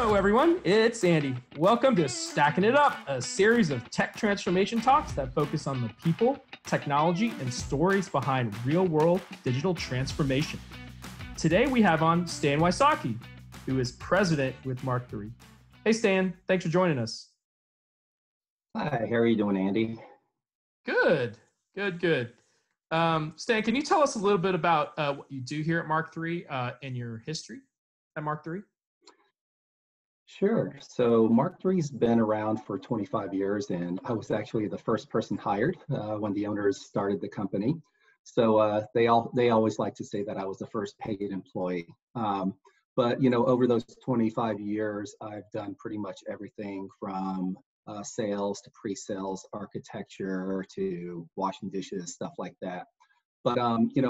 Hello, everyone. It's Andy. Welcome to Stackin It Up, a series of tech transformation talks that focus on the people, technology, and stories behind real-world digital transformation. Today, we have on Stan Wysocki, who is president with Mark III. Hey, Stan. Thanks for joining us. Hi. How are you doing, Andy? Good. Stan, can you tell us a little bit about what you do here at Mark III and your history at Mark III? Sure. So Mark III's been around for 25 years, and I was actually the first person hired when the owners started the company. So they always like to say that I was the first paid employee. But over those 25 years, I've done pretty much everything from sales to pre-sales, architecture to washing dishes, stuff like that. But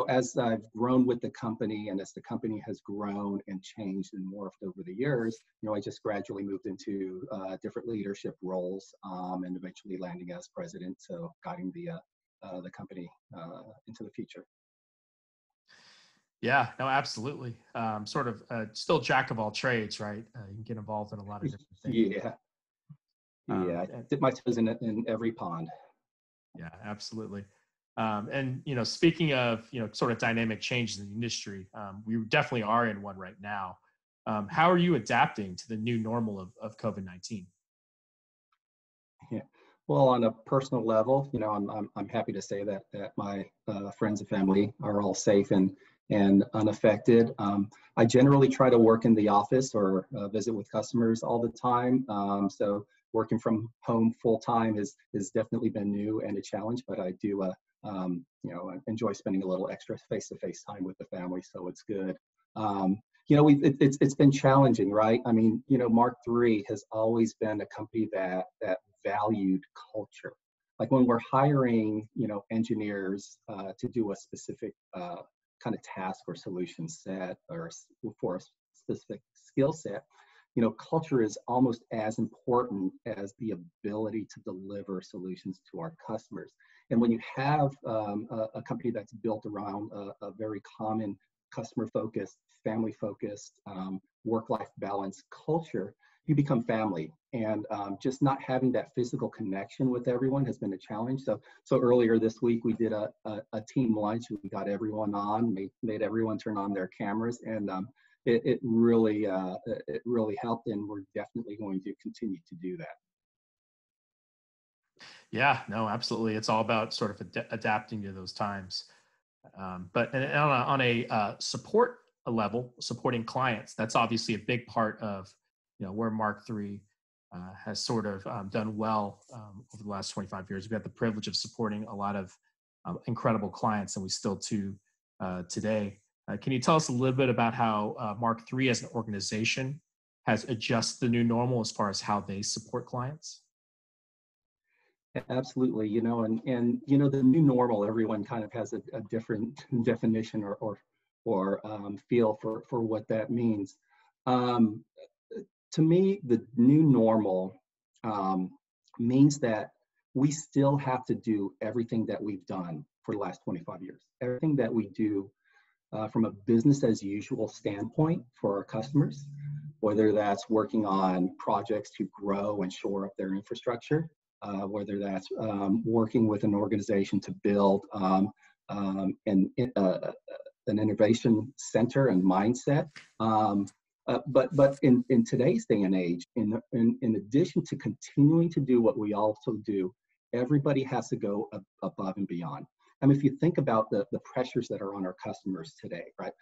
as I've grown with the company and as the company has grown and changed and morphed over the years, I just gradually moved into different leadership roles and eventually landing as president, so guiding the company into the future. Yeah, no, absolutely. Sort of still jack of all trades, right? You can get involved in a lot of different things. Yeah. I dip my toes in every pond. Yeah, absolutely. And speaking of sort of dynamic changes in the industry, we definitely are in one right now. How are you adapting to the new normal of COVID-19? Yeah. Well, on a personal level, I'm happy to say that my friends and family are all safe and unaffected. I generally try to work in the office or visit with customers all the time. So working from home full time has definitely been new and a challenge, but I do I enjoy spending a little extra face-to-face time with the family, so it's good. It's been challenging, right? I mean, Mark III has always been a company that valued culture. Like when we're hiring, engineers to do a specific kind of task or solution set or for a specific skill set, culture is almost as important as the ability to deliver solutions to our customers. And when you have a company that's built around a very common customer-focused, family-focused, work-life balance culture, you become family. And just not having that physical connection with everyone has been a challenge. So earlier this week, we did a team lunch. We got everyone on, made everyone turn on their cameras, and it really helped, and we're definitely going to continue to do that. Yeah, no, absolutely. It's all about sort of adapting to those times. But on a support level, supporting clients, that's obviously a big part of where Mark III has sort of done well over the last 25 years. We had the privilege of supporting a lot of incredible clients, and we still do today. Can you tell us a little bit about how Mark III as an organization has adjusted the new normal as far as how they support clients? Absolutely, and the new normal, everyone kind of has a different definition or feel for what that means. To me, the new normal means that we still have to do everything that we've done for the last 25 years. Everything that we do from a business as usual standpoint for our customers, whether that's working on projects to grow and shore up their infrastructure, whether that's working with an organization to build an innovation center and mindset. But in today's day and age, in addition to continuing to do what we also do, everybody has to go above and beyond. I mean, if you think about the pressures that are on our customers today, right?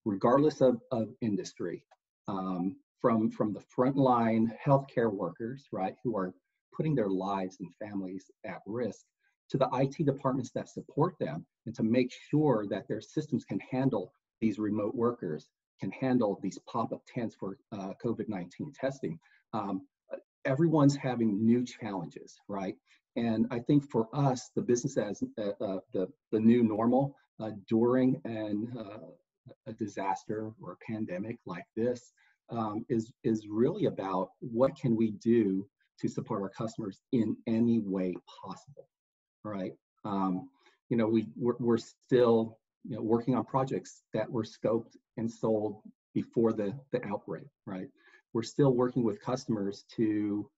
Regardless of industry, from the frontline healthcare workers, right, who are putting their lives and families at risk, to the IT departments that support them, and to make sure that their systems can handle these remote workers, can handle these pop-up tents for COVID-19 testing. Everyone's having new challenges, right? And I think for us, the business as the new normal during a disaster or a pandemic like this is really about what can we do to support our customers in any way possible, right? We're still working on projects that were scoped and sold before the outbreak, right? we're still working with customers to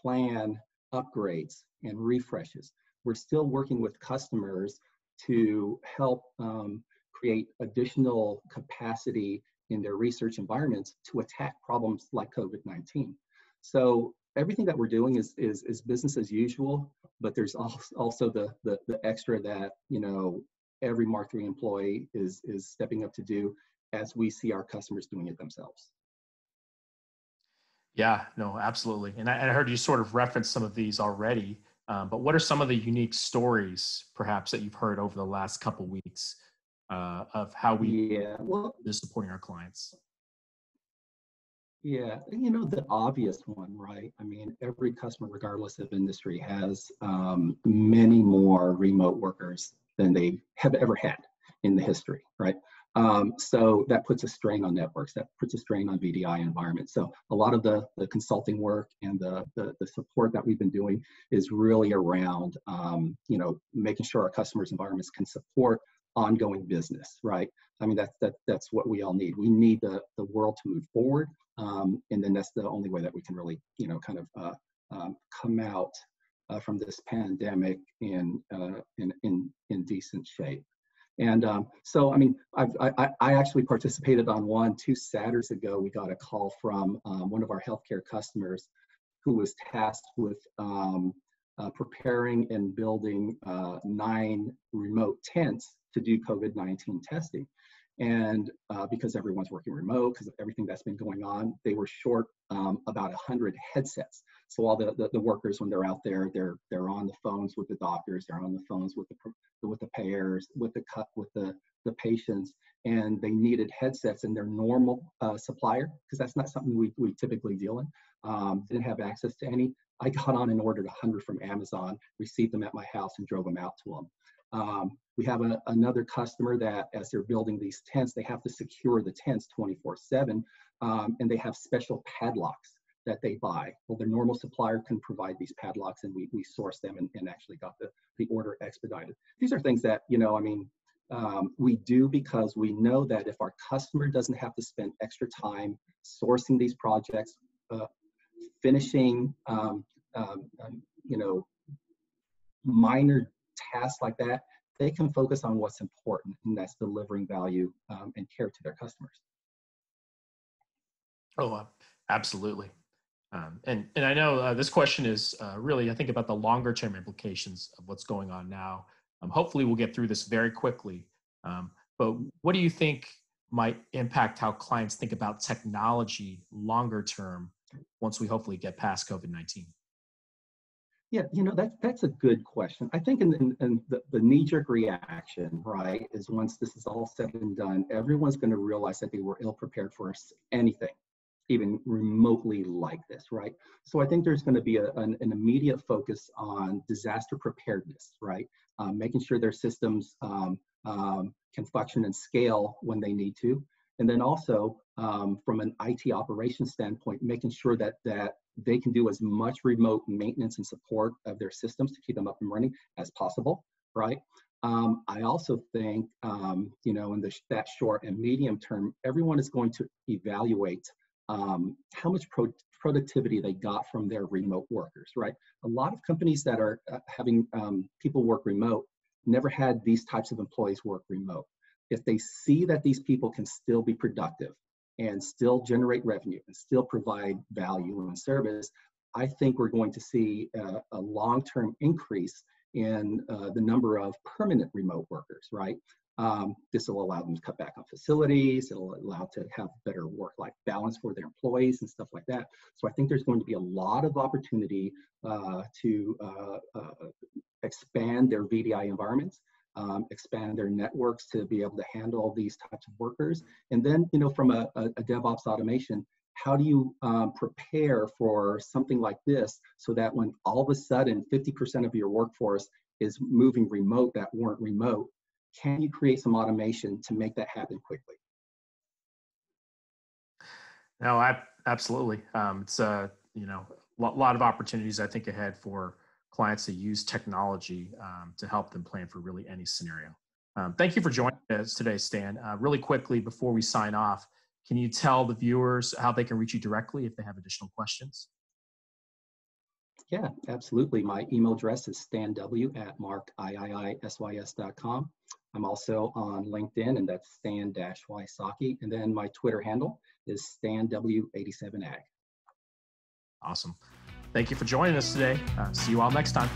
plan upgrades and refreshes. We're still working with customers to help create additional capacity in their research environments to attack problems like COVID-19. So everything that we're doing is business as usual, but there's also the extra that, you know, every Mark III employee is stepping up to do as we see our customers doing it themselves. Yeah, no, absolutely. And I heard you sort of reference some of these already, but what are some of the unique stories, perhaps, that you've heard over the last couple weeks of how we are supporting our clients? Yeah, you know, the obvious one, right? I mean, every customer, regardless of industry, has many more remote workers than they have ever had in the history, right? So that puts a strain on networks, that puts a strain on VDI environments. So a lot of the consulting work and the support that we've been doing is really around, you know, making sure our customers' environments can support ongoing business, right? I mean, that's what we all need. We need the world to move forward, and then that's the only way that we can really, you know, kind of come out from this pandemic in decent shape. And so, I mean, I actually participated on one 2 Saturdays ago. We got a call from one of our healthcare customers who was tasked with preparing and building 9 remote tents to do COVID-19 testing. And because everyone's working remote, because of everything that's been going on, they were short about 100 headsets. So all the workers, when they're out there, they're on the phones with the doctors, they're on the phones with the payers, with the patients, and they needed headsets. And their normal supplier, because that's not something we typically deal in, didn't have access to any. I got on and ordered 100 from Amazon, received them at my house, and drove them out to them. We have another customer that, as they're building these tents, they have to secure the tents 24/7, and they have special padlocks that they buy. Well, their normal supplier can provide these padlocks, and we source them and actually got the order expedited. These are things that, you know, I mean, we do because we know that if our customer doesn't have to spend extra time sourcing these projects, finishing, you know, minor tasks like that, they can focus on what's important, and that's delivering value and care to their customers. Oh, absolutely. And I know this question is really, I think, about the longer term implications of what's going on now. Hopefully we'll get through this very quickly. But what do you think might impact how clients think about technology longer term once we hopefully get past COVID-19? Yeah, you know, that's a good question. I think in the knee-jerk reaction, right, is once this is all said and done, everyone's going to realize that they were ill-prepared for anything, even remotely like this, right? So I think there's going to be an immediate focus on disaster preparedness, right? Making sure their systems can function and scale when they need to. And then also, from an IT operations standpoint, making sure that they can do as much remote maintenance and support of their systems to keep them up and running as possible, right? I also think, you know, in that short and medium term, everyone is going to evaluate how much productivity they got from their remote workers, right? A lot of companies that are having people work remote never had these types of employees work remote. If they see that these people can still be productive and still generate revenue and still provide value and service, I think we're going to see a long-term increase in the number of permanent remote workers, right? This will allow them to cut back on facilities. It'll allow to have better work-life balance for their employees and stuff like that. So I think there's going to be a lot of opportunity to expand their VDI environments, expand their networks to be able to handle these types of workers. And then, you know, from a DevOps automation, how do you prepare for something like this so that when all of a sudden 50% of your workforce is moving remote that weren't remote, can you create some automation to make that happen quickly? No, absolutely. It's you know, a lot of opportunities, I think, ahead for clients to use technology to help them plan for really any scenario. Thank you for joining us today, Stan. Really quickly before we sign off, can you tell the viewers how they can reach you directly if they have additional questions? Yeah, absolutely. My email address is stanw@markiiisys.com. I'm also on LinkedIn, and that's stan-wysocki. And then my Twitter handle is stanw87ag. Awesome. Thank you for joining us today. See you all next time.